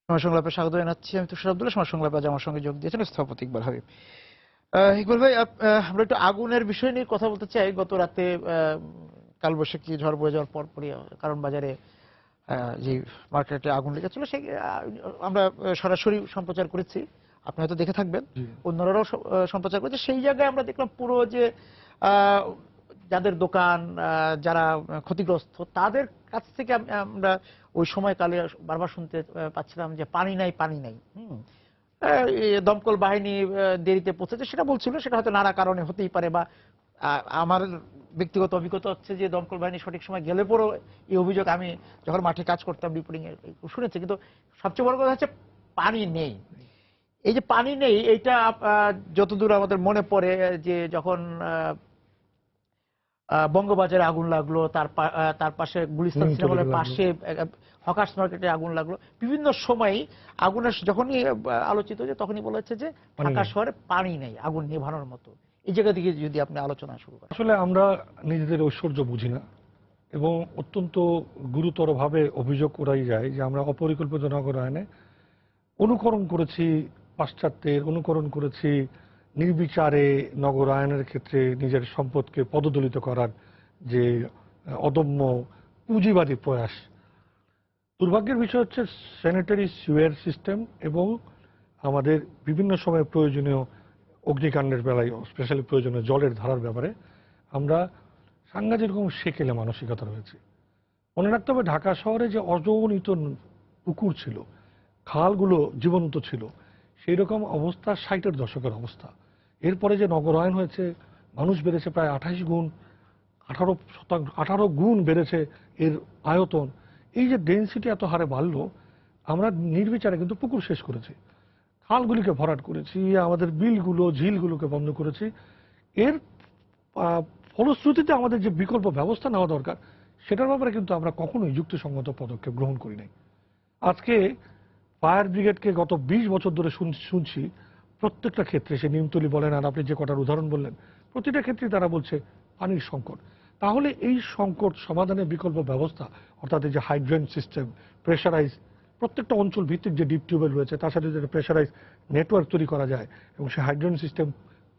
সময় সংলাপে স্বাগত জানাচ্ছি। আমি তুষার আব্দুল্লাহ। সময় সংলাপে আজ আমার সঙ্গে যোগ দিয়েছেন স্থপতি ইকবাল হাবিব। ইকবাল ভাই, আমরা একটু আগুনের বিষয় নিয়ে কথা বলতে চাই। গত রাতে কালবৈশাখী ঝড় বয়ে যাওয়ার পরপরই কারণ বাজারে যে মার্কেটে আগুন লেগেছিল সেই আমরা সরাসরি সম্প্রচার করেছি, আপনি হয়তো দেখে থাকবেন, অন্যরাও সম্প্রচার করেছে। সেই জায়গায় আমরা দেখলাম পুরো যে আহ, যাদের দোকান, যারা ক্ষতিগ্রস্ত, তাদের কাছ থেকে আমরা ওই সময়কালে বারবার শুনতে পাচ্ছিলাম যে পানি নাই, পানি নাই। দমকল বাহিনী দেরিতে পৌঁছেছে সেটা বলছিল, সেটা হয়তো নানা কারণে হতেই পারে, বা আমার ব্যক্তিগত অভিজ্ঞতা হচ্ছে যে দমকল বাহিনী সঠিক সময় গেলে পরও এই অভিযোগ আমি যখন মাঠে কাজ করতাম রিপোর্টিং এ শুনেছি। কিন্তু সবচেয়ে বড় কথা হচ্ছে পানি নেই। এই যে পানি নেই, এইটা যতদূর আমাদের মনে পড়ে যে যখন বঙ্গবাজারে আগুন লাগলো, তার পাশে গুলিস্তান সিনেমা হলের পাশে হকার্স মার্কেটে আগুন লাগলো, বিভিন্ন সময় আগুনের যখনই আলোচিত হয়েছে তখনই বলা হচ্ছে যে ঢাকা শহরে পানি নেই আগুন নেভানোর মতো। এই জায়গা থেকে যদি আপনি আলোচনা শুরু করেন। আসলে আমরা নিজেদের ঐশ্বর্য বুঝি না এবং অত্যন্ত গুরুতরভাবে অভিযোগ করাই যায় যে আমরা অপরিকল্পিত নগরায়নে অনুকরণ করেছি, পাশ্চাত্যের অনুকরণ করেছি, নির্বিচারে নগরায়নের ক্ষেত্রে নিজের সম্পদকে পদদলিত করার যে অদম্য পুঁজিবাদী প্রয়াস। দুর্ভাগ্যের বিষয় হচ্ছে স্যানিটারি সুয়ার সিস্টেম এবং আমাদের বিভিন্ন সময় প্রয়োজনীয় অগ্নিকাণ্ডের বেলায় স্পেশালি প্রয়োজনীয় জলের ধারার ব্যাপারে আমরা সাংঘাতিক রকম সেকেলে মানসিকতা রয়েছে। মনে রাখতে হবে ঢাকা শহরে যে অজনিত পুকুর ছিল, খালগুলো জীবন্ত ছিল, সেই রকম অবস্থা 60-এর দশকের অবস্থা। এরপরে যে নগরায়ন হয়েছে, মানুষ বেড়েছে প্রায় 28 গুণ, 18 গুণ বেড়েছে এর আয়তন। এই যে ডেন্সিটি এত হারে বাড়লো, আমরা নির্বিচারে কিন্তু পুকুর শেষ করেছি, খালগুলিকে ভরাট করেছি, আমাদের বিলগুলো ঝিলগুলোকে বন্ধ করেছি। এর ফলশ্রুতিতে আমাদের যে বিকল্প ব্যবস্থা নেওয়া দরকার সেটার ব্যাপারে কিন্তু আমরা কখনোই যুক্তিসঙ্গত পদক্ষেপ গ্রহণ করি নাই। আজকে ফায়ার ব্রিগেডকে গত 20 বছর ধরে শুনছি প্রত্যেকটা ক্ষেত্রে, সে নিমতলি বলেন আর আপনি যে কটার উদাহরণ বললেন, প্রতিটা ক্ষেত্রে তারা বলছে পানির সংকট। তাহলে এই সংকট সমাধানের বিকল্প ব্যবস্থা, অর্থাৎ এই যে হাইড্রেন সিস্টেম, প্রেশারাইজ, প্রত্যেকটা অঞ্চল ভিত্তিক যে ডিপ টিউবওয়েল রয়েছে তার সাথে যদি প্রেশারাইজ নেটওয়ার্ক তৈরি করা যায় এবং সেই হাইড্রেন সিস্টেম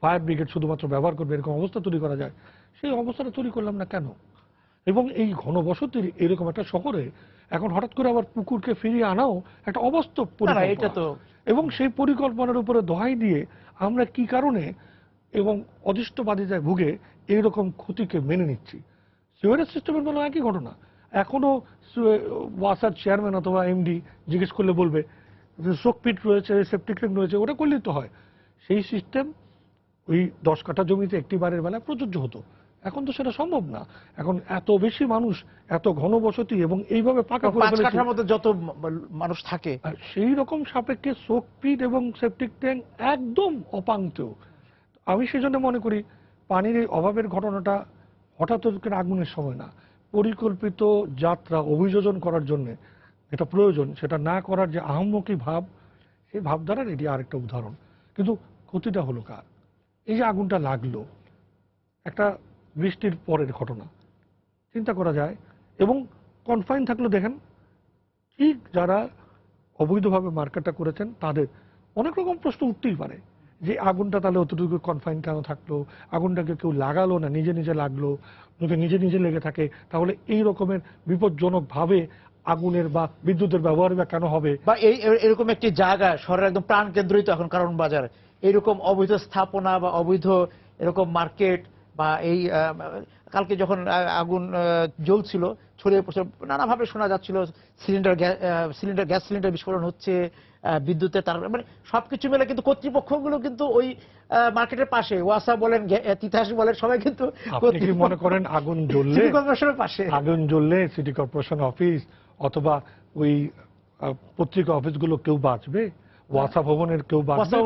ফায়ার ব্রিগেড শুধুমাত্র ব্যবহার করবে এরকম অবস্থা তৈরি করা যায়, সেই অবস্থাটা তৈরি করলাম না কেন? এবং এই ঘনবসতির এরকম একটা শহরে এখন হঠাৎ করে আবার পুকুরকে ফিরিয়ে আনাও একটা অবাস্তব পরিকল্পনা। এবং সেই পরিকল্পনার উপরে দোহাই দিয়ে আমরা কি কারণে এবং অদৃষ্টবাদিতায় ভুগে এইরকম ক্ষতিকে মেনে নিচ্ছি। সিওরেজ সিস্টেমের বেলা একই ঘটনা। এখনো ওয়াসার চেয়ারম্যান অথবা এমডি জিজ্ঞেস করলে বলবে যে শোকপিট রয়েছে, সেপটিক ট্যাঙ্ক রয়েছে, ওটা করলেই তো হয়। সেই সিস্টেম ওই 10 কাঠা জমিতে একটি বারের বেলায় প্রযোজ্য হতো, এখন তো সেটা সম্ভব না। এখন এত বেশি মানুষ, এত ঘনবসতি এবং এইভাবে পাকা করে ফেলেছে, 5 কাঠার মধ্যে যত মানুষ থাকে, সেই রকম সাপেক্ষে শোকপিট এবং সেপটিক ট্যাঙ্ক একদম অপাঙ্ক্তেয়। আমি সেজন্য মনে করি পানির এই অভাবের ঘটনাটা হঠাৎ করে আগুনের সময় না, পরিকল্পিত যাত্রা অভিযোজন করার জন্য এটা প্রয়োজন, সেটা না করার যে আহম্মকি ভাব, সেই ভাবধারার এটি আরেকটা উদাহরণ। কিন্তু ক্ষতিটা হলো কার? এই যে আগুনটা লাগলো, একটা বৃষ্টির পরের ঘটনা, চিন্তা করা যায়। এবং কনফাইন থাকলো, দেখেন ঠিক যারা অবৈধভাবে মার্কেটটা করেছেন তাদের অনেক রকম প্রশ্ন উঠতেই পারে যে আগুনটা তাহলে অতটুকু কনফাইন কেন থাকলো, আগুনটাকে কেউ লাগালো না, নিজে নিজে লাগলো, যদি নিজে নিজে লেগে থাকে তাহলে এই রকমের বিপজ্জনক ভাবে আগুনের বা বিদ্যুতের ব্যবহার বা কেন হবে? বা এরকম একটি জায়গা শহরের একদম প্রাণ কেন্দ্রিত এখন কারণ বাজার, এরকম অবৈধ স্থাপনা বা অবৈধ এরকম মার্কেট, বা এই কালকে যখন আগুন জ্বলছিল ছড়িয়ে পড়ছে, নানাভাবে শোনা যাচ্ছিল গ্যাস সিলিন্ডার বিস্ফোরণ হচ্ছে, বিদ্যুতের তার, মানে সবকিছু মিলে কিন্তু কর্তৃপক্ষগুলো কিন্তু ওই মার্কেটের পাশে, ওয়াসা বলেন, তিতাস বলেন, সবাই কিন্তু আপনি কি মনে করেন আগুন জ্বললে সিটি কর্পোরেশনের পাশে, আগুন জ্বললে সিটি কর্পোরেশন অফিস অথবা ওই পত্রিকা অফিসগুলো কেউ বাঁচবে? ওয়াসা ভবনের কেউ বাঁচবে?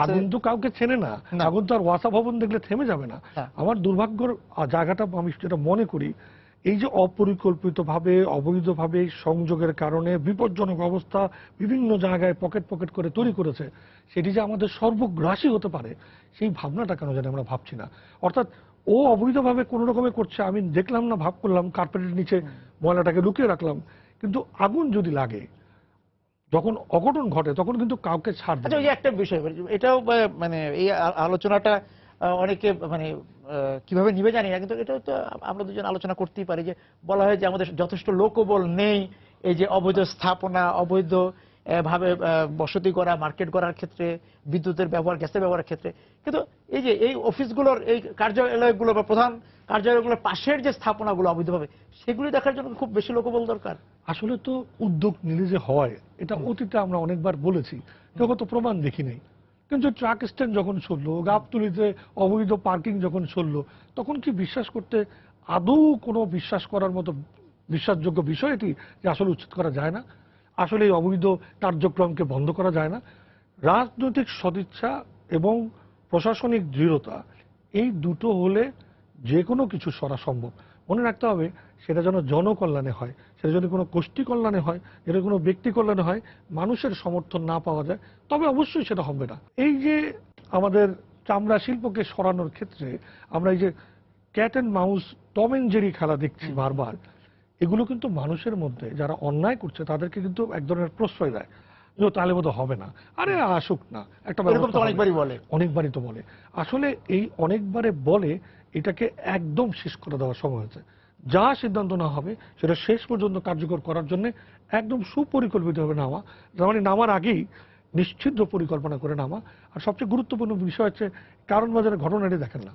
আগুন তো কাউকে চেনে না, আগুন তো আর ওয়াসা ভবন দেখলে থেমে যাবে না। আমার দুর্ভাগ্যর জায়গাটা আমি যেটা মনে করি, এই যে অপরিকল্পিতভাবে অবৈধভাবে সংযোগের কারণে বিপজ্জনক অবস্থা বিভিন্ন জায়গায় পকেট পকেট করে তৈরি করেছে, সেটি যে আমাদের সর্বগ্রাসী হতে পারে সেই ভাবনাটা কেন জানি আমরা ভাবছি না। অর্থাৎ ও অবৈধভাবে কোনো রকমে করছে, আমি দেখলাম না, ভাব করলাম, কার্পেটের নিচে ময়লাটাকে লুকিয়ে রাখলাম। কিন্তু আগুন যদি লাগে, যখন অঘটন ঘটে তখন কিন্তু কাউকে ছাড় দেয় আচ্ছা, ওই না। যে একটা বিষয়, এটাও মানে এই আলোচনাটা অনেকে মানে কিভাবে নিবে জানি না, কিন্তু এটা তো আমরা দুজন আলোচনা করতেই পারি যে বলা হয় যে আমাদের যথেষ্ট লোকবল নেই এই যে অবৈধ স্থাপনা, অবৈধ ভাবে বসতি করা, মার্কেট করার ক্ষেত্রে, বিদ্যুতের ব্যবহার, গ্যাসের ব্যবহারের ক্ষেত্রে। কিন্তু এই যে এই অফিসগুলোর, এই কার্যালয়গুলো বা প্রধান কার্যালয়গুলোর পাশের যে স্থাপনাগুলো অবৈধভাবে, সেগুলি দেখার জন্য খুব বেশি লোকবল দরকার। আসলে তো উদ্যোগ নিলে যে হয় এটা অতীতে আমরা অনেকবার বলেছি, তখন তো প্রমাণ দেখি নাই। কিন্তু ট্রাক স্ট্যান্ড যখন চললো, গাবতলীতে অবৈধ পার্কিং যখন চললো, তখন কি বিশ্বাস করতে আদৌ কোনো বিশ্বাস করার মতো বিশ্বাসযোগ্য বিষয় এটি যে আসলে উচিত করা যায় না, আসলে এই অবৈধ কার্যক্রমকে বন্ধ করা যায় না? রাজনৈতিক সদিচ্ছা এবং প্রশাসনিক দৃঢ়তা, এই দুটো হলে যে কোনো কিছু সরা সম্ভব। মনে রাখতে হবে সেটা যেন জনকল্যাণে হয়, সেটা যদি কোনো গোষ্ঠী কল্যাণে হয়, যেটা কোনো ব্যক্তি কল্যাণে হয়, মানুষের সমর্থন না পাওয়া যায়, তবে অবশ্যই সেটা হবে না। এই যে আমাদের চামড়া শিল্পকে সরানোর ক্ষেত্রে আমরা এই যে cat and mouse, Tom and Jerry খেলা দেখছি বারবার, এগুলো কিন্তু মানুষের মধ্যে যারা অন্যায় করছে তাদেরকে কিন্তু এক ধরনের প্রশ্রয় দেয় যে তাহলে বোধহয় হবে না, আরে আসুক না, একটা এরকম ব্যবস্থা তো হবে। অনেকবারই বলে। অনেকবারই তো বলে। আসলে এই অনেকবারে বলে এটাকে একদম শেষ করে দেওয়ার সময় হয়েছে। যা সিদ্ধান্ত না হবে সেটা শেষ পর্যন্ত কার্যকর করার জন্য একদম সুপরিকল্পিতভাবে নামা, তার মানে নামার আগেই নিশ্চিদ্র পরিকল্পনা করে নামা। আর সবচেয়ে গুরুত্বপূর্ণ বিষয় হচ্ছে কারণ বাজারের ঘটনাটি দেখেন না,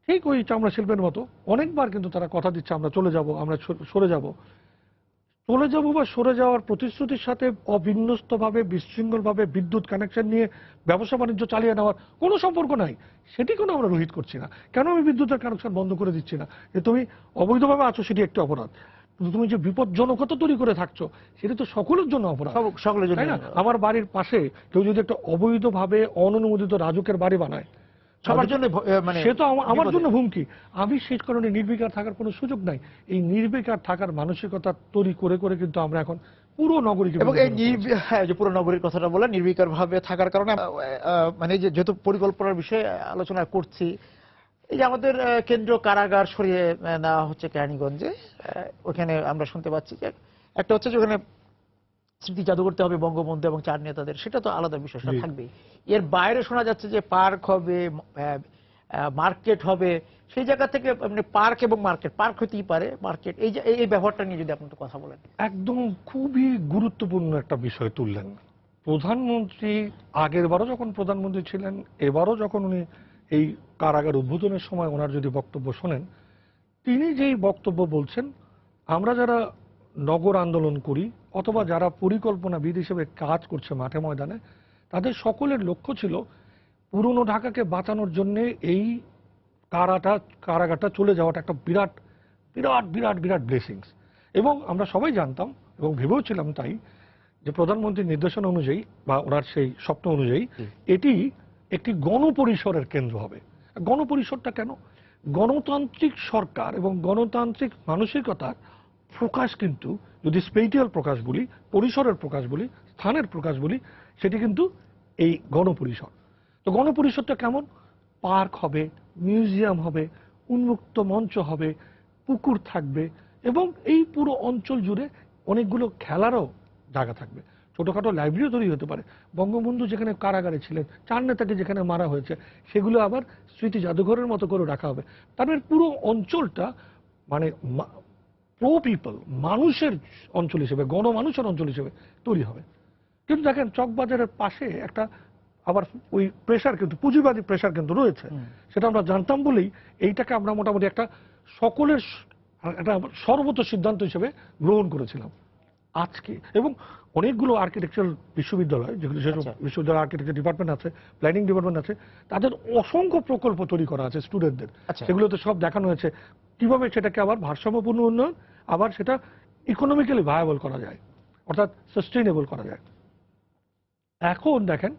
ঠিক ওই চামড়া শিল্পের মতো অনেকবার কিন্তু তারা কথা দিচ্ছে আমরা চলে যাব, আমরা সরে যাব। চলে যাব বা সরে যাওয়ার প্রতিশ্রুতির সাথে অবিন্যস্তভাবে বিশৃঙ্খলভাবে বিদ্যুৎ কানেকশন নিয়ে ব্যবসা বাণিজ্য চালিয়ে নেওয়ার কোনো সম্পর্ক নাই। সেটি কোনো আমরা রোহিত করছি না। কেন আমি বিদ্যুতের কানেকশন বন্ধ করে দিচ্ছি না? যে তুমি অবৈধভাবে আছো সেটি একটি অপরাধ, কিন্তু তুমি যে বিপজ্জনকতা তৈরি করে থাকছো সেটি তো সকলের জন্য অপরাধ, সকলের জন্য। তাই না? আমার বাড়ির পাশে কেউ যদি একটা অবৈধভাবে অননুমোদিত রাজুকের বাড়ি বানায়, সবার জন্য মানে সে তো আমার বিপদে। জন্য হুমকি। আমি সেই কারণে নির্বিকার থাকার কোনো সুযোগ নাই। এই নির্বিকার থাকার মানসিকতা তৈরি করে করে কিন্তু আমরা এখন পুরো নগরীকে এবং এই বিপন্ন করেছি। হ্যাঁ, যে পুরো নগরীর কথাটা বলে নির্বিকার ভাবে থাকার কারণে মানে যে যেহেতু পরিকল্পনার বিষয়ে আলোচনা করছি, এই যে আমাদের কেন্দ্রীয় কারাগার সরিয়ে নেওয়া হচ্ছে কেরানীগঞ্জে, ওখানে আমরা শুনতে পাচ্ছি যে একটা হচ্ছে যে ওখানে স্মৃতি জাদু করতে হবে বঙ্গবন্ধু এবং চার নেতাদের, সেটা তো আলাদা বিষয়, সেটা জি। থাকবেই। এর বাইরে শোনা যাচ্ছে যে পার্ক হবে, মার্কেট হবে। সেই জায়গা থেকে মানে পার্ক এবং মার্কেট, পার্ক হতেই পারে, মার্কেট, এই যে এই ব্যবহারটা নিয়ে যদি আপনি একটু কথা বলেন। একদম খুবই গুরুত্বপূর্ণ একটা বিষয় তুললেন প্রধানমন্ত্রী। আগের বারও যখন প্রধানমন্ত্রী ছিলেন, এবারও যখন উনি এই কারাগার উদ্বোধনের সময় ওনার যদি বক্তব্য শোনেন, তিনি যেই বক্তব্য বলছেন, আমরা যারা নগর আন্দোলন করি অথবা যারা পরিকল্পনাবিদ হিসেবে কাজ করছে মাঠে ময়দানে, তাদের সকলের লক্ষ্য ছিল পুরনো ঢাকাকে বাঁচানোর জন্য এই কারাগারটা চলে যাওয়াটা একটা বিরাট বিরাট বিরাট বিরাট ব্লেসিংস। এবং আমরা সবাই জানতাম এবং ভেবেও ছিলাম তাই, যে প্রধানমন্ত্রীর নির্দেশনা অনুযায়ী বা ওনার সেই স্বপ্ন অনুযায়ী এটি একটি গণপরিসরের কেন্দ্র হবে। গণপরিসরটা কেন? গণতান্ত্রিক সরকার এবং গণতান্ত্রিক মানসিকতার প্রকাশ কিন্তু, যদি স্পেটিয়াল প্রকাশ বলি, পরিসরের প্রকাশ বলি, স্থানের প্রকাশ বলি, সেটি কিন্তু এই গণপরিসর। তো গণপরিসরটা কেমন? পার্ক হবে, মিউজিয়াম হবে, উন্মুক্ত মঞ্চ হবে, পুকুর থাকবে এবং এই পুরো অঞ্চল জুড়ে অনেকগুলো খেলারও জায়গা থাকবে। ছোটখাটো লাইব্রেরিও তৈরি হতে পারে। বঙ্গবন্ধু যেখানে কারাগারে ছিলেন, চার নেতাকে যেখানে মারা হয়েছে, সেগুলো আবার স্মৃতি জাদুঘরের মতো করে রাখা হবে। তারপরে পুরো অঞ্চলটা মানে প্রো পিপল, মানুষের অঞ্চল হিসেবে, গণমানুষের অঞ্চল হিসেবে তৈরি হবে। কিন্তু দেখেন চকবাজারের পাশে একটা আবার ওই প্রেশার, কিন্তু পুঁজিবাদী প্রেশার কিন্তু রয়েছে। সেটা আমরা জানতাম বলেই এইটাকে আমরা মোটামুটি একটা সকলের একটা সর্বত সিদ্ধান্ত হিসেবে গ্রহণ করেছিলাম আজকে। এবং অনেকগুলো আর্কিটেকচারাল বিশ্ববিদ্যালয়, যেগুলো যেসব বিশ্ববিদ্যালয় আর্কিটেকচার ডিপার্টমেন্ট আছে, প্ল্যানিং ডিপার্টমেন্ট আছে, তাদের অসংখ্য প্রকল্প তৈরি করা আছে স্টুডেন্টদের। সেগুলোতে সব দেখানো হয়েছে কিভাবে সেটাকে আবার ভারসাম্যপূর্ণ উন্নয়ন, আবার সেটা ইকোনমিক্যালি ভায়াবল করা যায়, অর্থাৎ সাস্টেইনেবল করা যায়। এখন দেখেন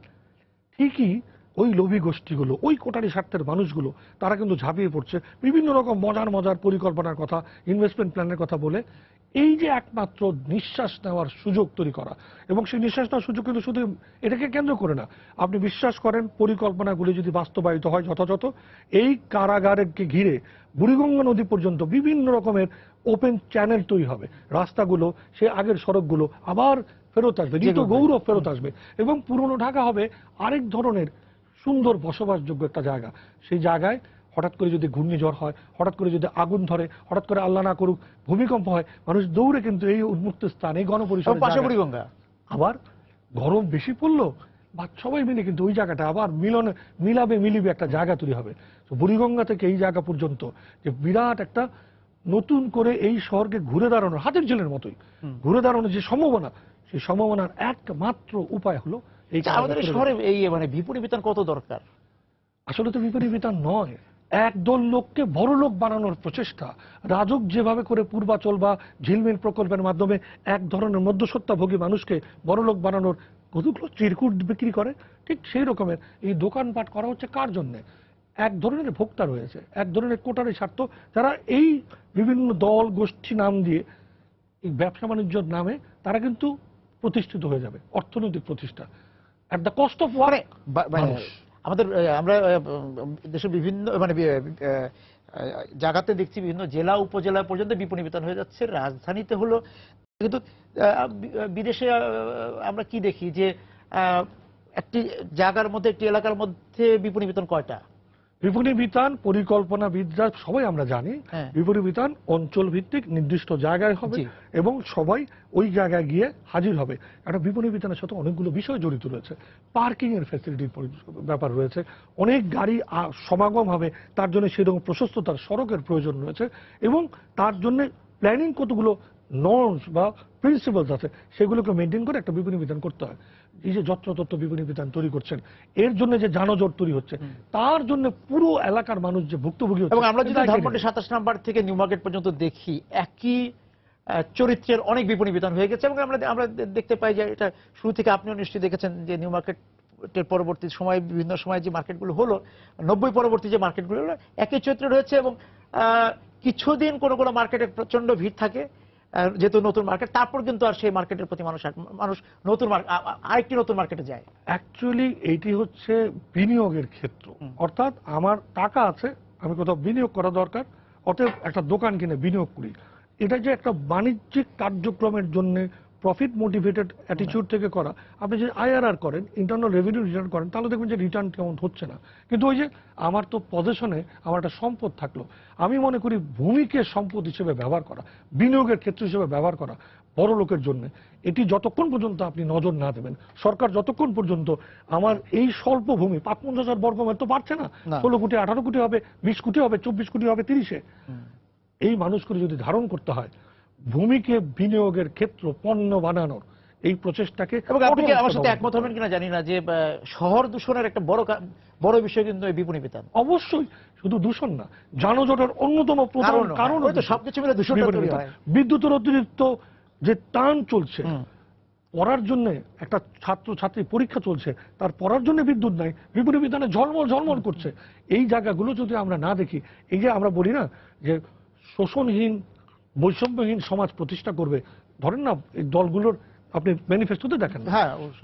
ঠিকই ওই লোভী গোষ্ঠীগুলো, ওই কোটারি স্বার্থের মানুষগুলো, তারা কিন্তু ঝাঁপিয়ে পড়ছে বিভিন্ন রকম মজার মজার পরিকল্পনার কথা, ইনভেস্টমেন্ট প্ল্যানের কথা বলে। এই যে একমাত্র নিঃশ্বাস নেওয়ার সুযোগ তৈরি করা, এবং সেই নিঃশ্বাস নেওয়ার সুযোগ কিন্তু শুধু এটাকে কেন্দ্র করে না। আপনি বিশ্বাস করেন পরিকল্পনাগুলি যদি বাস্তবায়িত হয় যথাযথ, এই কারাগারকে ঘিরে বুড়িগঙ্গা নদী পর্যন্ত বিভিন্ন রকমের ওপেন চ্যানেল তৈরি হবে, রাস্তাগুলো সে আগের সড়কগুলো আবার ফেরত আসবে, ঋত গৌরব ফেরত আসবে, এবং পুরনো ঢাকা হবে আরেক ধরনের সুন্দর বসবাসযোগ্য একটা জায়গা। সেই জায়গায় হঠাৎ করে যদি ঘূর্ণিঝড় হয়, হঠাৎ করে যদি আগুন ধরে, হঠাৎ করে আল্লাহ না করুক ভূমিকম্প হয়, মানুষ দৌড়ে কিন্তু এই উন্মুক্ত স্থান, এই গণপরিসর, পাশে বুড়িগঙ্গা, আবার গরম বেশি পড়লো বা সবাই মিলে কিন্তু ওই জায়গাটা আবার মিলিবে একটা জায়গা তৈরি হবে। তো বুড়িগঙ্গা থেকে এই জায়গা পর্যন্ত যে বিরাট একটা নতুন করে এই শহরকে ঘুরে দাঁড়ানোর, হাতের ঝিলের মতোই ঘুরে দাঁড়ানোর যে সম্ভাবনা, সেই সম্ভাবনার একমাত্র উপায় হলো এই আমাদের এই শহরে এই মানে বিপণী বিতান কত দরকার। আসলে তো বিপণী বিতান নয়, একদল লোককে বড় লোক বানানোর প্রচেষ্টা। রাজক যেভাবে করে পূর্বাচল বা ঝিলমিল প্রকল্পের মাধ্যমে এক ধরনের মধ্যস্বত্বাভোগী মানুষকে বড় লোক বানানোর কতগুলো চিরকুট বিক্রি করে, ঠিক সেই রকমের এই দোকানপাট করা হচ্ছে কার জন্যে? এক ধরনের ভোক্তা রয়েছে, এক ধরনের কোটারি স্বার্থ, যারা এই বিভিন্ন দল গোষ্ঠী নাম দিয়ে এই ব্যবসা বাণিজ্যের নামে তারা কিন্তু প্রতিষ্ঠিত হয়ে যাবে, অর্থনৈতিক প্রতিষ্ঠা অ্যাট দ্য কস্ট অফ আমাদের আমরা দেশের বিভিন্ন মানে জায়গাতে দেখছি বিভিন্ন জেলা উপজেলা পর্যন্ত বিপণী বিতান হয়ে যাচ্ছে, রাজধানীতে হলো। কিন্তু বিদেশে আমরা কি দেখি যে একটি জায়গার মধ্যে, একটি এলাকার মধ্যে বিপণী বিতান কয়টা? বিপণী বিতান পরিকল্পনাবিদরা সবাই আমরা জানি, বিপণী বিতান অঞ্চল ভিত্তিক নির্দিষ্ট জায়গায় হবে এবং সবাই ওই জায়গায় গিয়ে হাজির হবে। একটা বিপণী বিতানের সাথে অনেকগুলো বিষয় জড়িত রয়েছে। পার্কিং এর ফ্যাসিলিটির ব্যাপার রয়েছে, অনেক গাড়ি সমাগম হবে, তার জন্য সেরকম প্রশস্ততার সড়কের প্রয়োজন রয়েছে, এবং তার জন্য প্ল্যানিং কতগুলো নর্মস বা প্রিন্সিপালস আছে, সেগুলোকে মেনটেন করে একটা বিপণী বিতান করতে হয়। এই যে যত্রতত্র বিপণী বিতান তৈরি করছেন, এর জন্য যে যানজট তৈরি হচ্ছে, তার জন্য পুরো এলাকার মানুষ যে ভুক্তভোগী হচ্ছে। এবং আমরা যদি ধানমন্ডি 27 নম্বর থেকে নিউ মার্কেট পর্যন্ত দেখি, একই চরিত্রের অনেক বিপণী বিতান হয়ে গেছে। এবং আমরা দেখতে পাই যে এটা শুরু থেকে আপনিও নিশ্চয়ই দেখেছেন যে নিউ মার্কেটের পরবর্তী সময় বিভিন্ন সময় যে মার্কেটগুলো হলো, 90 পরবর্তী যে মার্কেটগুলো হলো, একই চরিত্র রয়েছে। এবং কিছুদিন কোনো কোনো মার্কেটে প্রচন্ড ভিড় থাকে যেহেতু নতুন মার্কেট, তারপর কিন্তু আর সেই মার্কেটের প্রতি মানুষ নতুন আরেকটি নতুন মার্কেটে যায়। অ্যাকচুয়ালি এইটি হচ্ছে বিনিয়োগের ক্ষেত্র, অর্থাৎ আমার টাকা আছে, আমি কোথাও বিনিয়োগ করা দরকার, অতএব একটা দোকান কিনে বিনিয়োগ করি। এটা যে একটা বাণিজ্যিক কার্যক্রমের জন্য প্রফিট মোটিভেটেড অ্যাটিটিউড থেকে করা, আপনি যদি আইআরআর করেন, ইন্টারনাল রেভিনিউ রিটার্ন করেন, তাহলে দেখবেন যে রিটার্ন কেমন হচ্ছে না। কিন্তু ওই যে আমার তো পজিশনে আমার একটা সম্পদ থাকলো, আমি মনে করি ভূমিকে সম্পদ হিসেবে ব্যবহার করা, বিনিয়োগের ক্ষেত্র হিসেবে ব্যবহার করা বড় লোকের জন্য, এটি যতক্ষণ পর্যন্ত আপনি নজর না দেবেন, সরকার যতক্ষণ পর্যন্ত আমার এই স্বল্প ভূমি ৫-৫০ বর্গমিটার তো পারছে না, ১৬ কোটি ১৮ কোটি হবে, ২০ কোটি হবে, ২৪ কোটি হবে, ৩০-এ, এই মানুষগুলো যদি ধারণ করতে হয়, ভূমিকে বিনিয়োগের ক্ষেত্র পণ্য বানানোর এই প্রচেষ্টাকে। এবং আপনি কি আমার সাথে একমত হবেন কিনা জানি না যে শহর দূষণের একটা বড় বিষয় কিন্তু এই বিপণী বিতান। অবশ্যই, শুধু দূষণ না, যানজটের অন্যতম প্রধান কারণ সবকিছু মিলে দূষণটা তৈরি হয়। বিদ্যুতের অতিরিক্ত যে টান চলছে, পড়ার জন্য একটা ছাত্র ছাত্রী পরীক্ষা চলছে, তার পড়ার জন্য বিদ্যুৎ নাই, বিপণী বিতানে ঝলমল করছে। এই জায়গাগুলো যদি আমরা না দেখি, এই যে আমরা বলি না যে শোষণহীন বৈষম্যহীন সমাজ প্রতিষ্ঠা করবে, ধরেন না এই দলগুলোর আপনি ম্যানিফেস্টোতে দেখেন,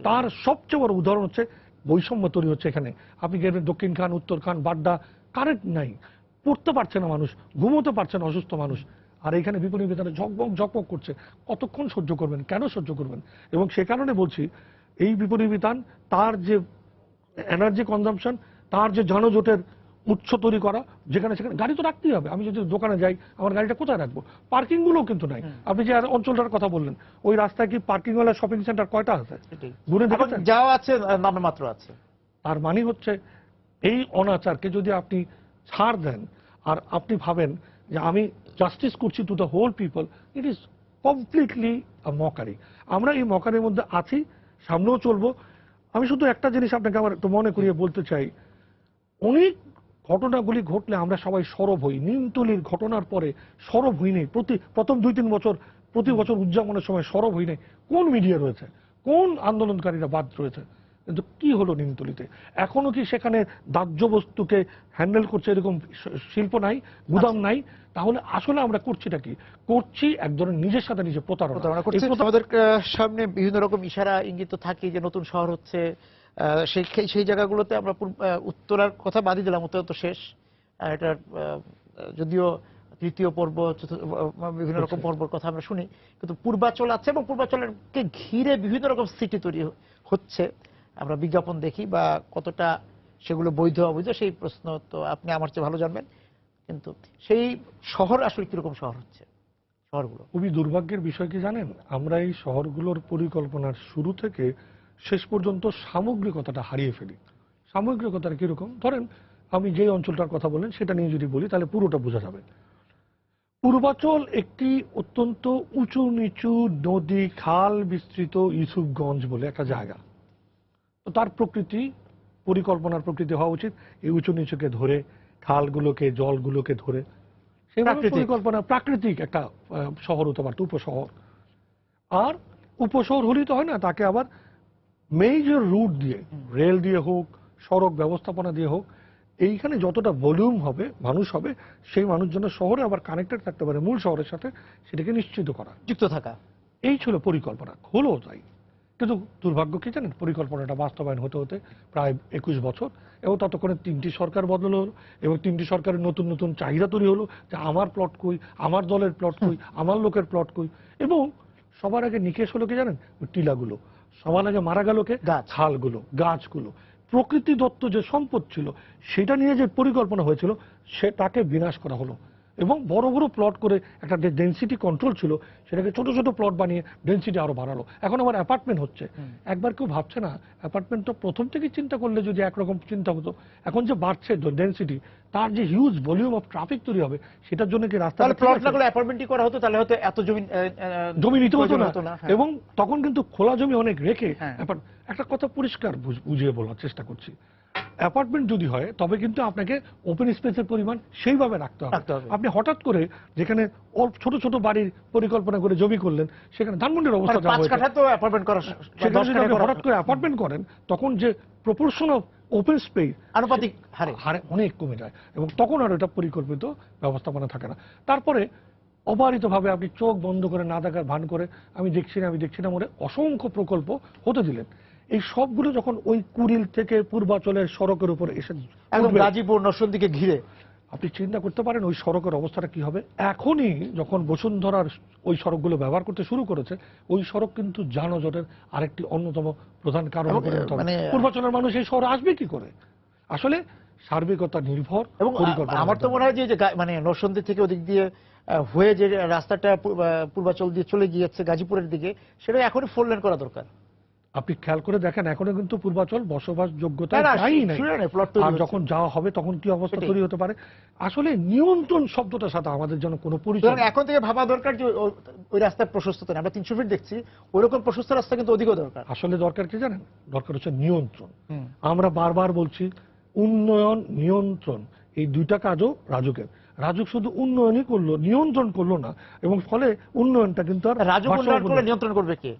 তার সবচেয়ে বড় উদাহরণ হচ্ছে বৈষম্য তৈরি হচ্ছে এখানে। আপনি গেলেন দক্ষিণ খান, উত্তর খান, বাড্ডা, কারেন্ট নাই, পড়তে পারছে না মানুষ, ঘুমোতে পারছে না অসুস্থ মানুষ, আর এখানে বিপণী বিতানে ঝকমক করছে। কতক্ষণ সহ্য করবেন, কেন সহ্য করবেন? এবং সে কারণে বলছি, এই বিপণী বিতান তার যে এনার্জি কনজাম্পশন, তার যে যানজটের উৎস তৈরি করা, যেখানে সেখানে গাড়ি তো রাখতেই হবে। আমি যদি দোকানে যাই, আমার গাড়িটা কোথায় রাখবো? পার্কিং গুলোও কিন্তু নাই। আপনি যে অঞ্চলটার কথা বললেন, ওই রাস্তায় কি পার্কিং ওয়ালা শপিং সেন্টার কয়টা আছে? যাওয়া আছে, নামে মাত্র আছে। তার মানে হচ্ছে এই অনাচারকে যদি আপনি ছাড় দেন আর আপনি ভাবেন যে আমি জাস্টিস করছি to the whole people, it is completely mockery. আমরা এই মকারির মধ্যে আছি, সামনেও চলবো। আমি শুধু একটা জিনিস আপনাকে আমার একটু মনে করিয়ে বলতে চাই, অনেক ঘটনাগুলি ঘটলে আমরা সবাই সরব হই। নিমতলির ঘটনার পরে সরব হই নেই, প্রথম ২-৩ বছর প্রতি বছর উদযাপনের সময় সরব হই নেই। কোন মিডিয়া রয়েছে, কোন আন্দোলনকারীরা বাদ রয়েছে? কিন্তু কি হলো নিমতলিতে? এখনো কি সেখানে দাহ্য বস্তুকে হ্যান্ডেল করছে এরকম শিল্প নাই, গুদাম নাই? তাহলে আসলে আমরা করছিটা কি? করছি এক ধরনের নিজের সাথে নিজে প্রতারণা। প্রতারণা করছে। আমাদের সামনে বিভিন্ন রকম ইশারা ইঙ্গিত থাকে যে নতুন শহর হচ্ছে, সেই জায়গাগুলোতে আমরা উত্তরার কথা বাদই দিলাম, উত্তর তো শেষ। এটার যদিও তৃতীয় পর্ব, বিভিন্ন রকম পর্বর কথা আমরা শুনি, কিন্তু পূর্বাচল আছে এবং পূর্বাচলকে ঘিরে বিভিন্ন রকম সিটি তৈরি হচ্ছে। আমরা বিজ্ঞাপন দেখি, বা কতটা সেগুলো বৈধ অবৈধ সেই প্রশ্ন তো আপনি আমার চেয়ে ভালো জানবেন। কিন্তু সেই শহর আসলে কিরকম শহর হচ্ছে শহরগুলো? খুবই দুর্ভাগ্যের বিষয় কি জানেন, আমরা এই শহরগুলোর পরিকল্পনার শুরু থেকে শেষ পর্যন্ত সামগ্রিকতাটা হারিয়ে ফেলি। সামগ্রিকতাটা কিরকম? ধরেন আমি যে অঞ্চলটার কথা বলেন সেটা নিয়ে যদি বলি তাহলে পুরোটা বোঝা যাবে। পূর্বাচল একটি অত্যন্ত উঁচু নিচু নদী খাল বিস্তৃত ইউসুফগঞ্জ বলে একটা জায়গা। তো তার প্রকৃতি, পরিকল্পনার প্রকৃতি হওয়া উচিত এই উঁচু নিচুকে ধরে, খালগুলোকে জলগুলোকে ধরে সেভাবে পরিকল্পনা, প্রাকৃতিক একটা শহর হতে পারত, উপশহর। আর উপশহর হলেই তো হয় না, তাকে আবার মেজর রুট দিয়ে, রেল দিয়ে হোক, সড়ক ব্যবস্থাপনা দিয়ে হোক, এইখানে যতটা ভলিউম হবে, মানুষ হবে, সেই মানুষ যেন শহরে আবার কানেক্টেড থাকতে পারে মূল শহরের সাথে, সেটাকে নিশ্চিত করা, যুক্ত থাকা, এই ছিল পরিকল্পনা। হলো তাই। কিন্তু দুর্ভাগ্য কি জানেন, পরিকল্পনাটা বাস্তবায়ন হতে হতে প্রায় 21 বছর, এবং ততক্ষণে 3টি সরকার বদল হলো, এবং 3টি সরকারের নতুন নতুন চাহিদা তৈরি হলো যে আমার প্লট কই, আমার দলের প্লট কই, আমার লোকের প্লট কই। এবং সবার আগে নিকেশ হলো কি জানেন, ওই টিলাগুলো। সবার আগে মারা গেল কে? খালগুলো, গাছগুলো। প্রকৃতি দত্ত যে সম্পদ ছিল সেটা নিয়ে যে পরিকল্পনা হয়েছিল সেটাকে বিনাশ করা হলো, এবং বড় বড় প্লট করে একটা যে ডেনসিটি কন্ট্রোল ছিল সেটাকে ছোট ছোট প্লট বানিয়ে ডেনসিটি আরো বাড়ালো। এখন আবার অ্যাপার্টমেন্ট হচ্ছে। একবার কেউ ভাবছে না অ্যাপার্টমেন্ট তো প্রথম থেকে চিন্তা করলে যদি একরকম চিন্তা হতো, এখন যে বাড়ছে ডেনসিটি, তার যে হিউজ ভলিউম অফ ট্রাফিক তৈরি হবে সেটার জন্য কি রাস্তা, তাহলে প্লট না করলে অ্যাপার্টমেন্টই করা হতো, তাহলে হয়তো এত জমি নিতে হতো না। এবং তখন কিন্তু খোলা জমি অনেক রেখে একটা কথা পরিষ্কার বুঝিয়ে বলার চেষ্টা করছি, অ্যাপার্টমেন্ট যদি হয় তবে কিন্তু আপনাকে ওপেন স্পেসের পরিমাণ সেইভাবে রাখতে হবে। আপনি হঠাৎ করে যেখানে ছোট ছোট বাড়ির পরিকল্পনা করে জমি করলেন, সেখানে ধানমন্ডির অবস্থা যা হয়েছে, সেখানে যদি আপনি হঠাৎ করে অ্যাপার্টমেন্ট করেন তখন যে প্রপোর্শন অফ ওপেন স্পেস আনুপাতিক হারে অনেক কমে যায়, এবং তখন আর এটা পরিকল্পিত ব্যবস্থাপনা থাকে না। তারপরে অবারিতভাবে আপনি চোখ বন্ধ করে না দেখার ভান করে আমি দেখছি না মনে অসংখ্য প্রকল্প হতে দিলেন। এই সবগুলো যখন ওই কুড়িল থেকে পূর্বাচলের সড়কের উপর এসে একদম গাজীপুর নরসিংদীকে ঘিরে, আপনি চিন্তা করতে পারেন ওই সড়কের অবস্থাটা কি হবে। এখনই যখন বসুন্ধরার ওই সড়কগুলো ব্যবহার করতে শুরু করেছে, ওই সড়ক কিন্তু যানজটের আরেকটি অন্যতম প্রধান কারণ। পূর্বাচলের মানুষ এই শহরে আসবে কি করে? আসলে সার্বিকতা নির্ভর। এবং আমার তো মনে হয় যে মানে নরসিংদী থেকে ওদিক দিয়ে হয়ে যে রাস্তাটা পূর্বাচল দিয়ে চলে গিয়েছে গাজীপুরের দিকে, সেটা এখনই 4 লেন করা দরকার। আপনি খেয়াল করে দেখেন এখনো কিন্তু পূর্বাচল বসবাস যোগ্যতা নাই। আর যখন যাওয়া হবে তখন কি অবস্থা তৈরি হতে পারে। আসলে নিয়ন্ত্রণ শব্দটার সাথে আমাদের জন্য কোনো পরিচয়। এখন থেকে ভাবা দরকার যে ওই রাস্তার প্রশস্ততা, আমরা 300 ফিট দেখছি, ওইরকম প্রশস্ত রাস্তা কিন্তু অধিক দরকার। আসলে দরকার কি জানেন, দরকার হচ্ছে নিয়ন্ত্রণ। আমরা বারবার বলছি উন্নয়ন নিয়ন্ত্রণ, এই দুইটা কাজও রাজুকের। রাজুক শুধু উন্নয়নই করলো, নিয়ন্ত্রণ করলো না, এবং ফলে উন্নয়নটা কিন্তু আর রাজুক উন্নয়ন করলে নিয়ন্ত্রণ করবে কে?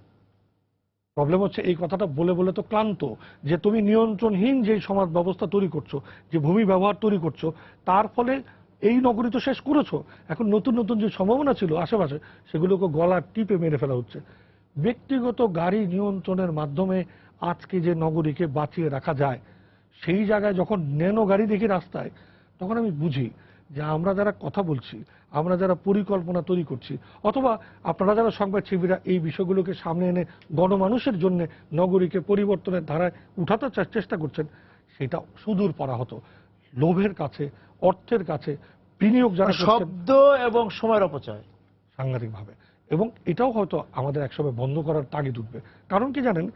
প্রবলেম হচ্ছে এই কথাটা বলে বলে তো ক্লান্ত, যে তুমি নিয়ন্ত্রণহীন যে সমাজ ব্যবস্থা তৈরি করছো, যে ভূমি ব্যবহার তৈরি করছো, তার ফলে এই নগরী তো শেষ করেছো। এখন নতুন নতুন যে সম্ভাবনা ছিল আশেপাশে সেগুলোকে গলা টিপে মেরে ফেলা হচ্ছে। ব্যক্তিগত গাড়ি নিয়ন্ত্রণের মাধ্যমে আজকে যে নগরীকে বাঁচিয়ে রাখা যায়, সেই জায়গায় যখন ন্যানো গাড়ি দেখি রাস্তায়, তখন আমি বুঝি যে আমরা যারা কথা বলছি, আমরা যারা পরিকল্পনা তৈরি করছি, অথবা আপনারা যারা সংবাদসেবীরা এই বিষয়গুলোকে সামনে এনে গণমানুষের জন্য নগরীকে পরিবর্তনের ধারায় উঠাতে চেষ্টা করছেন, সেটা সুদূর পরাহত। লোভের কাছে, অর্থের কাছে বিনিয়োগ যারা করছেন, শব্দ এবং সময়ের অপচয় সাংঘাতিকভাবে। এবং এটাও হয়তো আমাদের একসময় বন্ধ করার তাগিদ উঠবে। কারণ কি জানেন,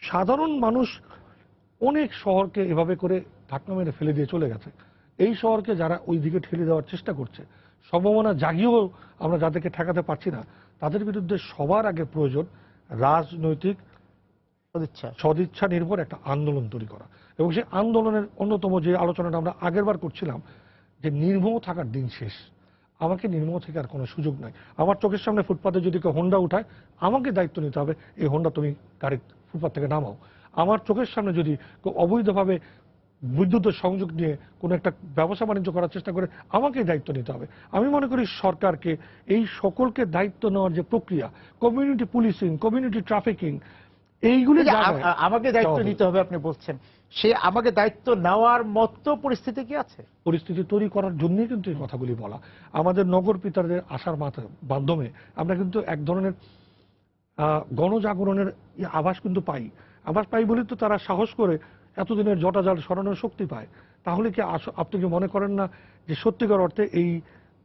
সাধারণ মানুষ অনেক শহরকে এভাবে করে ধাক্কা মেরে ফেলে দিয়ে চলে গেছে। এই শহরকে যারা ওই দিকে ঠেলে দেওয়ার চেষ্টা করছে, সম্ভাবনা জাগিয়েও আমরা যাদেরকে ঠেকাতে পারছি না, তাদের বিরুদ্ধে সবার আগে প্রয়োজন রাজনৈতিক সদিচ্ছা নির্ভর একটা আন্দোলন তৈরি করা। এবং সেই আন্দোলনের অন্যতম যে আলোচনাটা আমরা আগেরবার করছিলাম, যে নির্মম থাকার দিন শেষ, আমাকে নির্মম থেকে আর কোনো সুযোগ নাই। আমার চোখের সামনে ফুটপাতে যদি কেউ হোন্ডা উঠায়, আমাকে দায়িত্ব নিতে হবে, এই হোন্ডা তুমি গাড়ি ফুটপাত থেকে নামাও। আমার চোখের সামনে যদি কেউ অবৈধভাবে বিদ্যুতের সংযোগ নিয়ে কোনো একটা ব্যবসা বাণিজ্য করার চেষ্টা করে আমাকেই দায়িত্ব নিতে হবে। আমি মনে করি সরকারকে এই সকলকে দায়িত্ব নেওয়ার যে প্রক্রিয়া, কমিউনিটি পুলিশিং, কমিউনিটি ট্রাফিকিং, এইগুলি এই যে আমাকে দায়িত্ব নিতে হবে আপনি বলছেন, সে আমাকে দায়িত্ব নেওয়ার মতো পরিস্থিতি কি আছে? পরিস্থিতি তৈরি করার জন্যই কিন্তু এই কথাগুলি বলা। আমাদের নগর পিতাদের আসার মাধ্যমে আমরা কিন্তু এক ধরনের গণজাগরণের আভাস কিন্তু পাই। আভাস পাই বলে তো তারা সাহস করে এতদিনের জটাজট সরানোর শক্তি পায়। তাহলে কি আপনি কি মনে করেন না যে সত্যিকার অর্থে এই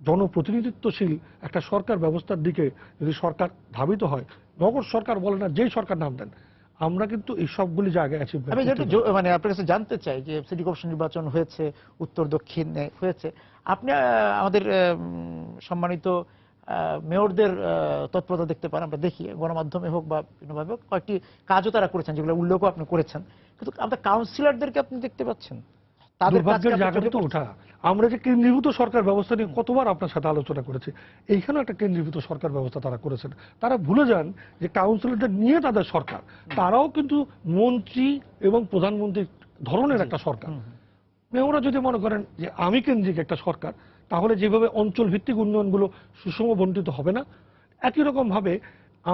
জনপ্রতিনিধিত্বশীল একটা সরকার ব্যবস্থার দিকে যদি সরকার ধাবিত হয়, নগর সরকার বলে না, যেই সরকার নাম দেন, আমরা কিন্তু এই সবগুলি জায়গায় আছি। আমি যেটা মানে আপনার কাছে জানতে চাই যে সিটি কর্পোরেশন নির্বাচন হয়েছে, উত্তর দক্ষিণে হয়েছে, আপনি আমাদের সম্মানিত মেয়রদের তৎপরতা দেখতে পান, আমরা দেখি গণমাধ্যমে হোক বা বিভিন্নভাবে হোক, কয়েকটি কাজও তারা করেছেন যেগুলো উল্লেখও আপনি করেছেন, কিন্তু আমাদের কাউন্সিলরদেরকে আপনি দেখতে পাচ্ছেন? দুর্ভাগ্যের জায়গাটা তো ওঠা। আমরা যে কেন্দ্রীভূত সরকার ব্যবস্থা নিয়ে কতবার আপনার সাথে আলোচনা করেছি, এইখানেও একটা কেন্দ্রীভূত সরকার ব্যবস্থা তারা করেছেন। তারা ভুলে যান যে কাউন্সিলরদের নিয়ে তাদের সরকার, তারাও কিন্তু মন্ত্রী এবং প্রধানমন্ত্রী ধরনের একটা সরকার। মেয়ররা যদি মনে করেন যে আমি কেন্দ্রিক একটা সরকার, তাহলে যেভাবে অঞ্চল ভিত্তিক উন্নয়নগুলো সুষম বন্টিত হবে না। একই রকম ভাবে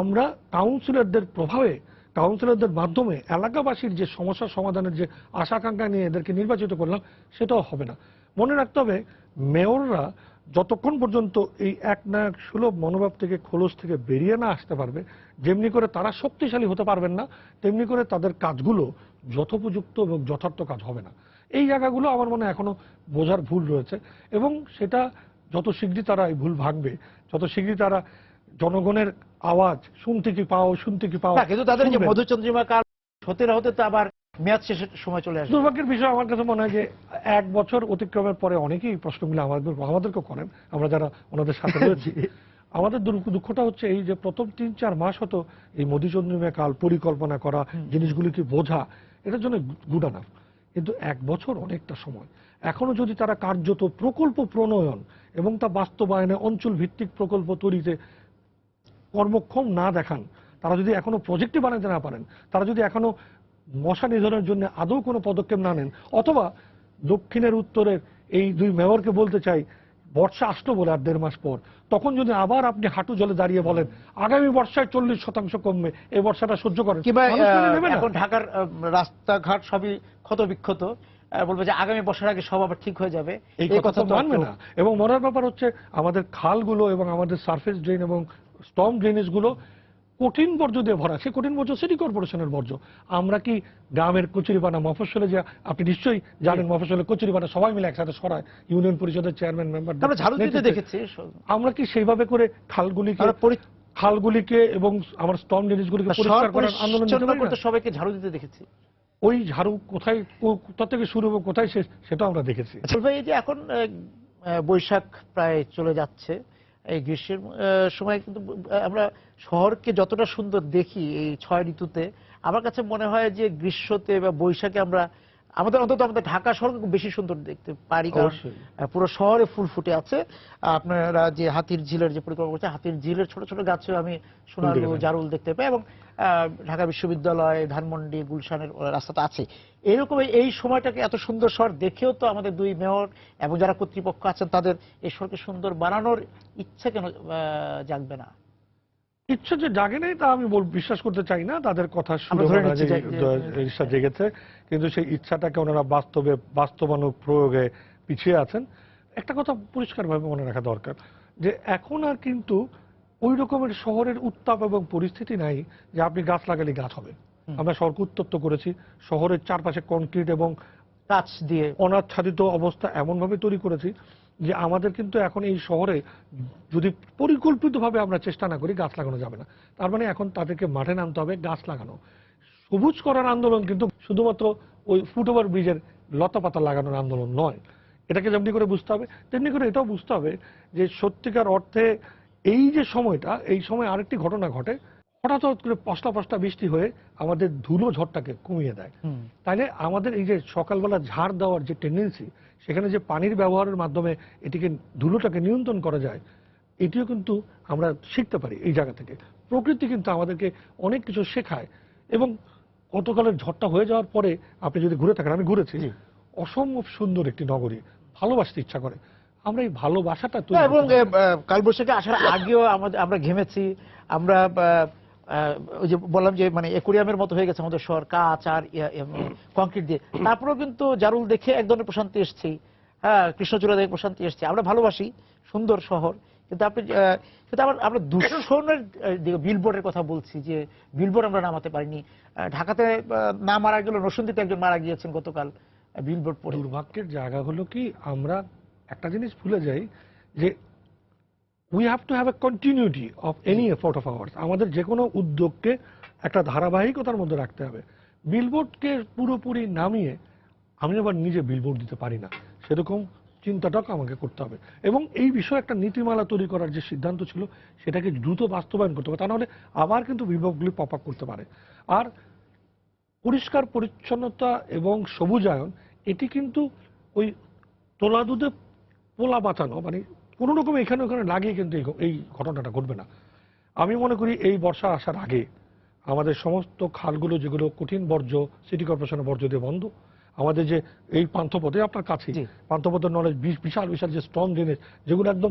আমরা কাউন্সিলরদের প্রভাবে, কাউন্সিলরদের মাধ্যমে এলাকাবাসীর যে সমস্যা সমাধানের যে আশাকাঙ্ক্ষা নিয়ে এদেরকে নির্বাচিত করলাম, সেটাও হবে না। মনে রাখতে হবে, মেয়ররা যতক্ষণ পর্যন্ত এই একনায়ক সুলভ মনোভাব থেকে, খোলস থেকে বেরিয়ে না আসতে পারবে, যেমনি করে তারা শক্তিশালী হতে পারবেন না, তেমনি করে তাদের কাজগুলো যথোপযুক্ত এবং যথার্থ কাজ হবে না। এই জায়গাগুলো আমার মনে হয় এখনো বোঝার ভুল রয়েছে, এবং সেটা যত শীঘ্রই তারা এই ভুল ভাঙবে, যত শীঘ্রই তারা জনগণের আওয়াজ শুনতে কি পাও, কিন্তু তাদের যে মধুচন্দ্রিমা কাল হতে না হতে তো আবার মেয়াদ শেষের সময় চলে আসে। দুর্ভাগ্যের বিষয় আমার কাছে মনে হয় যে 1 বছর অতিক্রমের পরে অনেকেই প্রশ্নগুলো আমাদেরকেও করেন, আমরা যারা ওনাদের সাথে রয়েছি। আমাদের দুঃখটা হচ্ছে এই যে প্রথম 3-4 মাস হতো এই মধুচন্দ্রিমা কাল, পরিকল্পনা করা, জিনিসগুলিকে বোঝা, এটার জন্য গুড এনাফ। কিন্তু 1 বছর অনেকটা সময়। এখনো যদি তারা কার্যত প্রকল্প প্রণয়ন এবং তা বাস্তবায়নে অঞ্চল ভিত্তিক প্রকল্প তৈরিতে কর্মক্ষম না দেখান, তারা যদি এখনো প্রজেক্টই বানাতে না পারেন, তারা যদি এখনো মশা নিধনের জন্য আদৌ কোনো পদক্ষেপ না নেন, অথবা দক্ষিণের উত্তরের এই 2 মেয়রকে বলতে চাই, বর্ষা আসলো বলে আর 1.5 মাস পর, তখন যদি আবার আপনি হাঁটু জলে দাঁড়িয়ে বলেন আগামী বর্ষায় 40% কমবে, এই বর্ষাটা সহ্য করেন, এখন ঢাকার রাস্তাঘাট সবই ক্ষত বিক্ষত, বলবে যে আগামী বছর আগে সব আবার ঠিক হয়ে যাবে, এই কথা তো মানবে না। এবং মজার ব্যাপার হচ্ছে আমাদের খালগুলো এবং আমাদের সারফেস ড্রেন এবং স্টর্ম ড্রেনেজ গুলো কঠিন বর্জ্য দিয়ে ভরা। সে কঠিন বর্জ্য সিটি কর্পোরেশনের বর্জ্য। আমরা কি গ্রামের কচুরিপানা মফস্বলে, যে আপনি নিশ্চয়ই জানেন মফস্বলে কচুরিপানা সবাই মিলে একসাথে সরায় ইউনিয়ন পরিষদের চেয়ারম্যান মেম্বার, আমরা ঝাড়ু দিতে দেখেছি। আমরা কি সেইভাবে করে খালগুলিকে এবং আমার স্টর্ম ড্রেনেজগুলিকে পরিষ্কার করার আন্দোলন করতে সবাইকে ঝাড়ু দিতে দেখেছি? ওই ঝাড়ু কোথা থেকে শুরু হবে, কোথায় শেষ, সেটাও আমরা দেখেছি। ভাই, এই যে এখন বৈশাখ প্রায় চলে যাচ্ছে, এই গ্রীষ্মের সময় কিন্তু আমরা শহরকে যতটা সুন্দর দেখি এই 6 ঋতুতে, আমার কাছে মনে হয় যে গ্রীষ্মতে বা বৈশাখে আমাদের অন্তত আমাদের ঢাকা শহরকে খুব বেশি সুন্দর দেখতে পারি, কারণ পুরো শহরে ফুল ফুটে আছে। আপনারা যে হাতির ঝিলের যে পরিকল্পনা করছে, হাতির ঝিলের ছোট ছোট গাছেও আমি সোনালু জারুল দেখতে পাই, এবং ঢাকা বিশ্ববিদ্যালয়, ধানমন্ডি, গুলশানের রাস্তাটা আছে। এরকম এই সময়টাকে এত সুন্দর শহর দেখেও তো আমাদের 2 মেয়র এবং যারা কর্তৃপক্ষ আছেন তাদের এই শহরকে সুন্দর বানানোর ইচ্ছা কেন জাগবে না? ইচ্ছা যে জাগে নেই তা আমি বিশ্বাস করতে চাই না। তাদের কথা শুনে ইচ্ছা জেগেছে, কিন্তু সেই ইচ্ছাটাকে ওনারা বাস্তবায়ন প্রয়োগে পিছিয়ে আছেন। একটা কথা পরিষ্কারভাবে মনে রাখা দরকার, যে এখন আর কিন্তু ওই রকমের শহরের উত্তাপ এবং পরিস্থিতি নাই যে আপনি গাছ লাগালে গাছ হবে। আমরা শহরকে উত্তপ্ত করেছি, শহরের চারপাশে কনক্রিট এবং কাঁচ দিয়ে অনাচ্ছাদিত অবস্থা এমনভাবে তৈরি করেছি যে আমাদের কিন্তু এখন এই শহরে যদি পরিকল্পিতভাবে আমরা চেষ্টা না করি, গাছ লাগানো যাবে না। তার মানে এখন তাদেরকে মাঠে নামতে হবে, গাছ লাগানো। সবুজ করার আন্দোলন কিন্তু শুধুমাত্র ওই ফুটওভার ব্রিজের লতাপাতা লাগানোর আন্দোলন নয়। এটাকে যেমনি করে বুঝতে হবে, তেমনি করে এটাও বুঝতে হবে যে সত্যিকার অর্থে এই যে সময়টা, এই সময় আরেকটি ঘটনা ঘটে, হঠাৎ করে পশলা বৃষ্টি হয়ে আমাদের ধুলো ঝড়টাকে কমিয়ে দেয়। তাইলে আমাদের এই যে সকালবেলা ঝাড় দেওয়ার যে টেন্ডেন্সি, সেখানে যে পানির ব্যবহারের মাধ্যমে এটিকে ধুলোটাকে নিয়ন্ত্রণ করা যায়, এটিও কিন্তু আমরা শিখতে পারি এই জায়গা থেকে। প্রকৃতি কিন্তু আমাদেরকে অনেক কিছু শেখায়, এবং গতকালের ঝড়টা হয়ে যাওয়ার পরে আপনি যদি ঘুরে থাকেন, আমি ঘুরেছি, জি। অসম্ভব সুন্দর একটি নগরী, ভালোবাসতে ইচ্ছা করে। আমরা এই ভালোবাসাটা হ্যাঁ, তৈরি এবং করতে পারি না। কালবৈশাখী আসার আগেও আমরা ঘেমেছি, আমরা ওই যে বললাম যে মানে অ্যাকুরিয়ামের মতো হয়ে গেছে আমাদের শহর, কাঁচ আর কংক্রিট দিয়ে, তারপরেও কিন্তু জারুল দেখে এক ধরনের প্রশান্তি এসেছি। হ্যাঁ, কৃষ্ণচূড়া দেখে প্রশান্তি এসেছি। আমরা ভালোবাসি সুন্দর শহর, কিন্তু কিন্তু আমরা দূষণের বিলবোর্ডের কথা বলছি, যে বিলবোর্ড আমরা নামাতে পারিনি। ঢাকাতে না মারা গেল, নরসিংদীতে একজন মারা গিয়েছেন গতকাল বিলবোর্ড পড়ে। দুর্ভাগ্যের জায়গা হলো কি, আমরা একটা জিনিস ভুলে যাই যে we have to have a continuity of any effort of hours. আমাদের যে কোনো উদ্যোগকে একটা ধারাবাহিকতার মধ্যে রাখতে হবে। বিলবোর্ডকে পুরোপুরি নামিয়ে আমি আবার নিজে বিলবোর্ড দিতে পারি না, সেরকম চিন্তাটাও আমাকে করতে হবে। এবং এই বিষয়ে একটা নীতিমালা তৈরি করার যে সিদ্ধান্ত ছিল সেটাকে দ্রুত বাস্তবায়ন করতে হবে, তা নাহলে আবার কিন্তু বিভাগগুলি পপ আপ করতে পারে। আর পরিষ্কার পরিচ্ছন্নতা এবং সবুজায়ন, এটি কিন্তু ওই তোলা দুধে পোলা বাঁচানো, মানে কোনো রকম এখানে ওখানে লাগিয়ে কিন্তু এই ঘটনাটা ঘটবে না। আমি মনে করি এই বর্ষা আসার আগে আমাদের সমস্ত খালগুলো, যেগুলো কঠিন বর্জ্য সিটি কর্পোরেশনের বর্জ্য দিয়ে বন্ধ, আমাদের যে এই পান্থপথে আপনার কাছে পান্থপথের নলেজ বিশাল বিশাল যে স্ট্রং ড্রেনেজ, যেগুলো একদম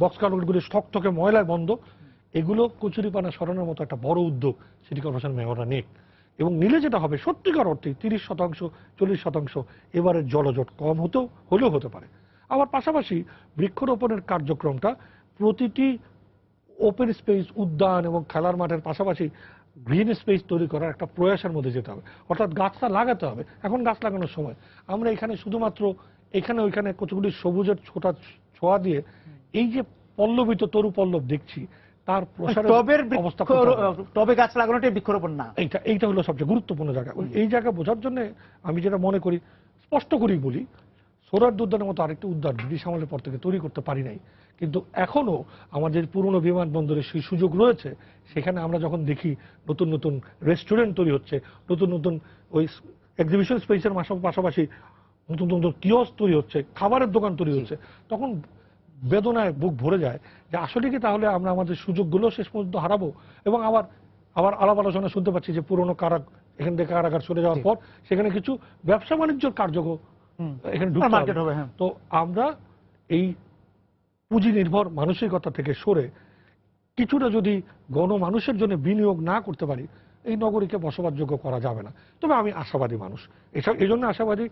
বক্স কালভার্টগুলি ঠকঠকে ময়লায় বন্ধ, এগুলো কচুরিপানা সরানোর মতো একটা বড় উদ্যোগ সিটি কর্পোরেশন মেয়ররা নিক। এবং নিলে যেটা হবে, সত্যিকার অর্থে 30%, 40% এবারের জলজট কম হলেও হতে পারে। আবার পাশাপাশি বৃক্ষরোপণের কার্যক্রমটা প্রতিটি ওপেন স্পেস, উদ্যান এবং খেলার মাঠের পাশাপাশি গ্রিন স্পেস তৈরি করার একটা প্রয়াসের মধ্যে যেতে হবে। অর্থাৎ গাছটা লাগাতে হবে, এখন গাছ লাগানোর সময়। আমরা এখানে শুধুমাত্র এখানে ওইখানে কতগুলি সবুজের ছোঁয়া দিয়ে এই যে পল্লবিত তরু পল্লব দেখছি, তার প্রসারের অবস্থা, টবে গাছ লাগানোটাই বৃক্ষরোপণ না। এইটা হলো সবচেয়ে গুরুত্বপূর্ণ জায়গা। এই জায়গা বোঝার জন্য আমি যেটা মনে করি, স্পষ্ট করেই বলি, সোহরাওয়ার্দী উদ্যানের মতো আরেকটি উদ্যান ব্রিটিশ আমলের পর থেকে তৈরি করতে পারি নাই, কিন্তু এখনো আমাদের পুরনো বিমানবন্দরে সেই সুযোগ রয়েছে। সেখানে আমরা যখন দেখি নতুন নতুন রেস্টুরেন্ট তৈরি হচ্ছে, নতুন নতুন ওই এক্সিবিশন স্পেসের পাশাপাশি নতুন নতুন কিয়স্ক তৈরি হচ্ছে, খাবারের দোকান তৈরি হচ্ছে, তখন বেদনায় বুক ভরে যায় যে আসলে কি তাহলে আমরা আমাদের সুযোগগুলো শেষ পর্যন্ত হারাবো। এবং আবার আলাপ আলোচনা শুনতে পাচ্ছি যে পুরনো এখান থেকে কারাগার চলে যাওয়ার পর সেখানে কিছু ব্যবসা বাণিজ্যের কার্যক্রম এখানে ঢুকতে হবে। তো আমরা এই পুঁজি নির্ভর মানসিকতা থেকে সরে কিছুটা যদি গণমানুষের জন্য বিনিয়োগ না করতে পারি, এই নগরীকে বসবাসযোগ্য করা যাবে না। তবে আমি আশাবাদী মানুষ, এই জন্য আশাবাদী,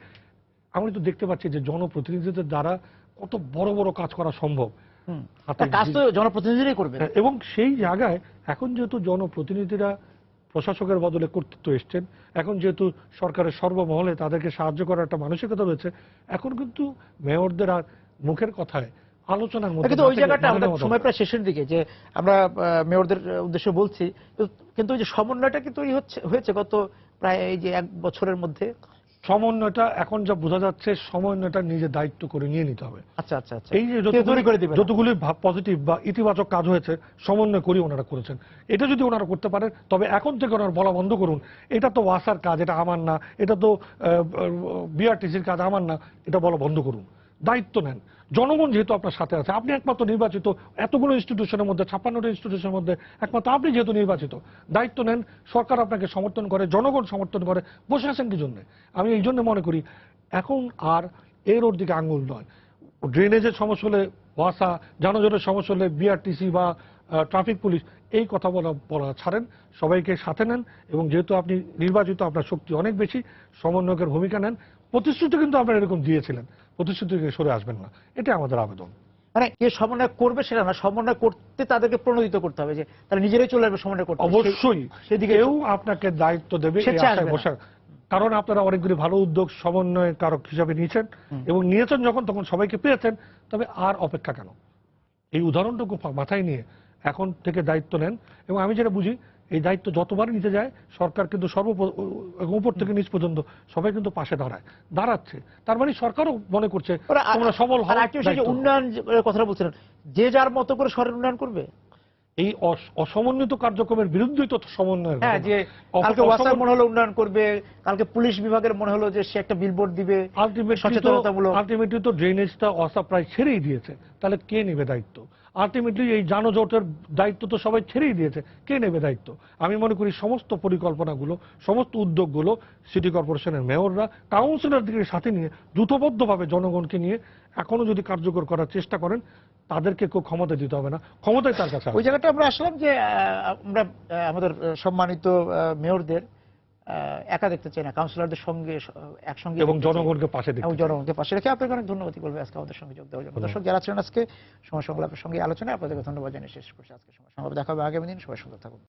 আমি তো দেখতে পাচ্ছি যে জনপ্রতিনিধিদের দ্বারা কত বড় বড় কাজ করা সম্ভব। কাজ তো জনপ্রতিনিধিরাই করবে। এবং সেই জায়গায় এখন যেহেতু জনপ্রতিনিধিরা প্রশাসকের বদলে কর্তৃত্ব এসছেন, এখন যেহেতু সরকারের সর্বমহলে তাদেরকে সাহায্য করার একটা মানসিকতা রয়েছে, এখন কিন্তু মেয়রদের আর মুখের কথায় আলোচনার মধ্যে, কিন্তু ওই জায়গাটা আমাদের সময় প্রায় শেষের দিকে, যে আমরা মেয়রদের উদ্দেশ্যে বলছি, কিন্তু ওই যে সমন্বয়টা কি তৈরি হয়েছে গত প্রায় এই যে 1 বছরের মধ্যে? সমন্বয়টা এখন যা বোঝা যাচ্ছে, সমন্বয়টা নিজের দায়িত্ব করে নিয়ে নিতে হবে। আচ্ছা আচ্ছা আচ্ছা, এই যে যতগুলি পজিটিভ বা ইতিবাচক কাজ হয়েছে, সমন্বয় করি ওনারা করেছেন। এটা যদি ওনারা করতে পারেন, তবে এখন থেকে ওনারা বলা বন্ধ করুন এটা তো ওয়াসার কাজ, এটা আমার না, এটা তো বিআরটিসির কাজ, আমার না, এটা বলা বন্ধ করুন। দায়িত্ব নেন। জনগণ যেহেতু আপনার সাথে আছে, আপনি একমাত্র নির্বাচিত এতগুলো ইনস্টিটিউশনের মধ্যে, 56টা ইনস্টিটিউশনের মধ্যে একমাত্র আপনি যেহেতু নির্বাচিত, দায়িত্ব নেন। সরকার আপনাকে সমর্থন করে, জনগণ সমর্থন করে, বসে আছেন কি জন্য? আমি এই জন্য মনে করি এখন আর এর ওর দিকে আঙুল নয়। ড্রেনেজের সমস্যা হলে ওয়াসা, যানজটের সমস্যা হলে বিআরটিসি বা ট্রাফিক পুলিশ, এই কথা বলা ছাড়েন, সবাইকে সাথে নেন। এবং যেহেতু আপনি নির্বাচিত, আপনার শক্তি অনেক বেশি, সমন্বয়কের ভূমিকা নেন। প্রতিশ্রুতি কিন্তু আপনারা এরকম দিয়েছিলেন, প্রতিশ্রুতি থেকে সরে আসবেন না, এটা আমাদের আবেদন। মানে কে সমন্বয় করবে সেটা না, সমন্বয় করতে তাদেরকে প্রণোদিত করতে হবে, যে তারা নিজেরাই চলে আসবে সমন্বয় করতে। অবশ্যই সেদিকে কেউ আপনাকে দায়িত্ব দেবে, কারণ আপনারা অনেকগুলি ভালো উদ্যোগ সমন্বয় কারক হিসাবে নিয়েছেন, এবং নিয়েছেন যখন, তখন সবাইকে পেয়েছেন। তবে আর অপেক্ষা কেন? এই উদাহরণটুকু মাথায় নিয়ে এখন থেকে দায়িত্ব নেন। এবং আমি যেটা বুঝি, এই দায়িত্ব যতবার নিতে যায়, সরকার কিন্তু উপর থেকে নিচ পর্যন্ত সবাই কিন্তু পাশে দাঁড়াচ্ছে। তার মানে সরকারও মনে করছে তোমরা সবল হও। উন্নয়ন কথাটা বলছিলেন, যে যার মতো করে শহরের উন্নয়ন করবে। এই অসমন্বিত কার্যক্রমের বিরুদ্ধেই তো সমন্বয়। হ্যাঁ, যে কালকে ওয়াসার মনে হলো উন্নয়ন করবে, কালকে পুলিশ বিভাগের মনে হলো যে সে একটা বিলবোর্ড দিবে, সচেতনতামূলক। আলটিমেটলি তো ড্রেনেজটা ওয়াসা প্রায় ছেড়েই দিয়েছে, তাহলে কে নেবে দায়িত্ব? আলটিমেটলি এই যানজটের দায়িত্ব তো সবাই ছেড়েই দিয়েছে, কে নেবে দায়িত্ব? আমি মনে করি সমস্ত পরিকল্পনাগুলো, সমস্ত উদ্যোগগুলো সিটি কর্পোরেশনের মেয়ররা, কাউন্সিলরদের সাথে নিয়ে যুথবদ্ধভাবে জনগণকে নিয়ে এখনো যদি কার্যকর করার চেষ্টা করেন, তাদেরকে কেউ ক্ষমতা দিতে হবে না, ক্ষমতায় তার কাছে ওই জায়গাটা আমরা আসলাম যে আমরা আমাদের সম্মানিত মেয়রদের একা দেখতে চাই না, কাউন্সিলরদের সঙ্গে একসঙ্গে এবং দেখতে চাই। জনগণকে পাশে এবং দেখতে জনগণকে পাশে রেখে আপনাকে অনেক ধন্যবাদ বলবে আজকে আমাদের সঙ্গে যোগ দেওয়ার জন্য। দর্শক যারা ছিলেন আজকে সময় সংলাপের সঙ্গে আলোচনায়, আপনাদেরকে ধন্যবাদ জানিয়ে শেষ করছি আজকে সময় সংলাপ। দেখা হবে আগামী দিন। সবাই সুন্দর থাকুন।